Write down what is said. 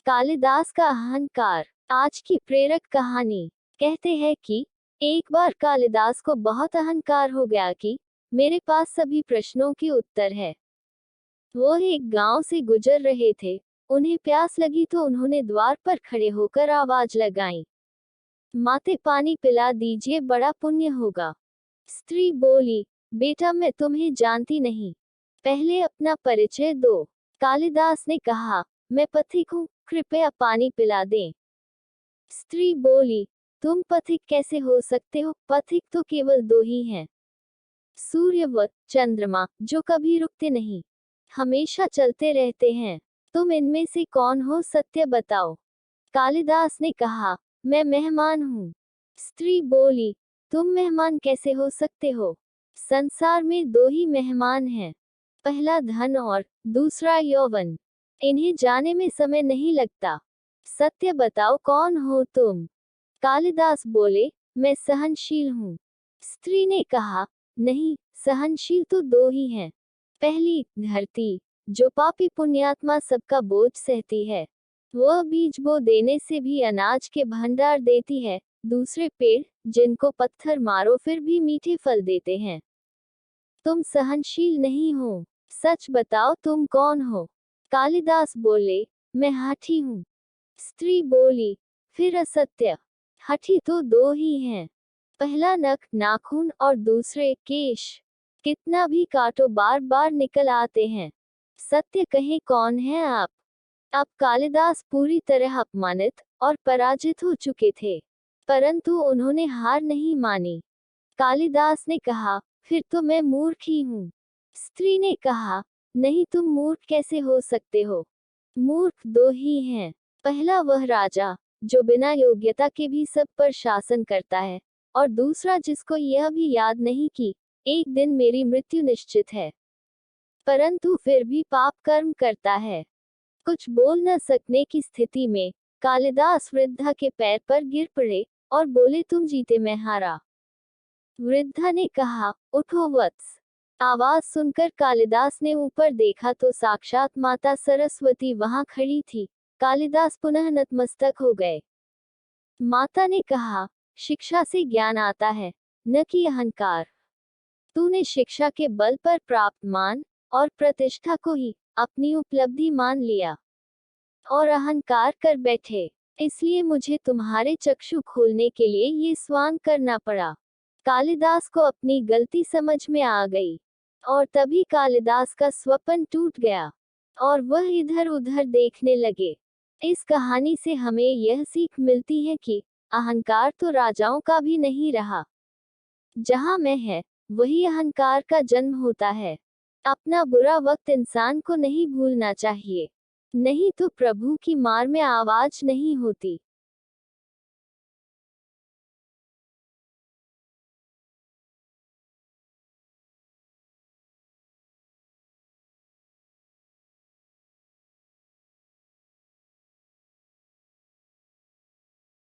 कालिदास का अहंकार। आज की प्रेरक कहानी। कहते हैं कि एक बार कालिदास को बहुत अहंकार हो गया कि मेरे पास सभी प्रश्नों के उत्तर है। वो एक गांव से गुजर रहे थे। उन्हें प्यास लगी तो उन्होंने द्वार पर खड़े होकर आवाज लगाई, माते पानी पिला दीजिए, बड़ा पुण्य होगा। स्त्री बोली, बेटा मैं तुम्हें जानती नहीं, पहले अपना परिचय दो। कालिदास ने कहा, मैं पथिक हूँ, कृपया पानी पिला दें। स्त्री बोली, तुम पथिक कैसे हो सकते हो, पथिक तो केवल दो ही हैं, सूर्य व चंद्रमा, जो कभी रुकते नहीं, हमेशा चलते रहते हैं। तुम इनमें से कौन हो, सत्य बताओ। कालिदास ने कहा, मैं मेहमान हूँ। स्त्री बोली, तुम मेहमान कैसे हो सकते हो, संसार में दो ही मेहमान हैं, पहला धन और दूसरा यौवन, इन्हें जाने में समय नहीं लगता, सत्य बताओ कौन हो तुम। कालिदास बोले, मैं सहनशील हूँ। स्त्री ने कहा, नहीं, सहनशील तो दो ही हैं, पहली धरती, जो पापी पुण्यात्मा सबका बोझ सहती है, वह बीज बो देने से भी अनाज के भंडार देती है, दूसरे पेड़, जिनको पत्थर मारो फिर भी मीठे फल देते हैं। तुम सहनशील नहीं हो, सच बताओ तुम कौन हो। कालिदास बोले, मैं हाथी हूँ। स्त्री बोली, फिर असत्य, हाथी तो दो ही हैं, पहला नख नाखून और दूसरे केश, कितना भी काटो बार बार निकल आते हैं, सत्य कहें कौन है आप। अब कालिदास पूरी तरह अपमानित और पराजित हो चुके थे, परंतु उन्होंने हार नहीं मानी। कालिदास ने कहा, फिर तो मैं मूर्ख ही हूँ। स्त्री ने कहा, नहीं, तुम मूर्ख कैसे हो सकते हो, मूर्ख दो ही हैं, पहला वह राजा, जो बिना योग्यता के भी सब पर शासन करता है, और दूसरा जिसको यह भी याद नहीं कि एक दिन मेरी मृत्यु निश्चित है, परंतु फिर भी पाप कर्म करता है। कुछ बोल न सकने की स्थिति में कालिदास वृद्धा के पैर पर गिर पड़े और बोले, तुम जीते मैं हारा। वृद्धा ने कहा, उठो वत्स। आवाज सुनकर कालिदास ने ऊपर देखा तो साक्षात माता सरस्वती वहां खड़ी थी। कालिदास पुनः नतमस्तक हो गए। माता ने कहा, शिक्षा से ज्ञान आता है, न कि अहंकार। तूने शिक्षा के बल पर प्राप्त मान और प्रतिष्ठा को ही अपनी उपलब्धि मान लिया और अहंकार कर बैठे, इसलिए मुझे तुम्हारे चक्षु खोलने के लिए ये स्वांग करना पड़ा। कालिदास को अपनी गलती समझ में आ गई, और तभी कालिदास का स्वप्न टूट गया और वह इधर उधर देखने लगे। इस कहानी से हमें यह सीख मिलती है कि अहंकार तो राजाओं का भी नहीं रहा। जहां मैं है, वही अहंकार का जन्म होता है। अपना बुरा वक्त इंसान को नहीं भूलना चाहिए, नहीं तो प्रभु की मार में आवाज नहीं होती।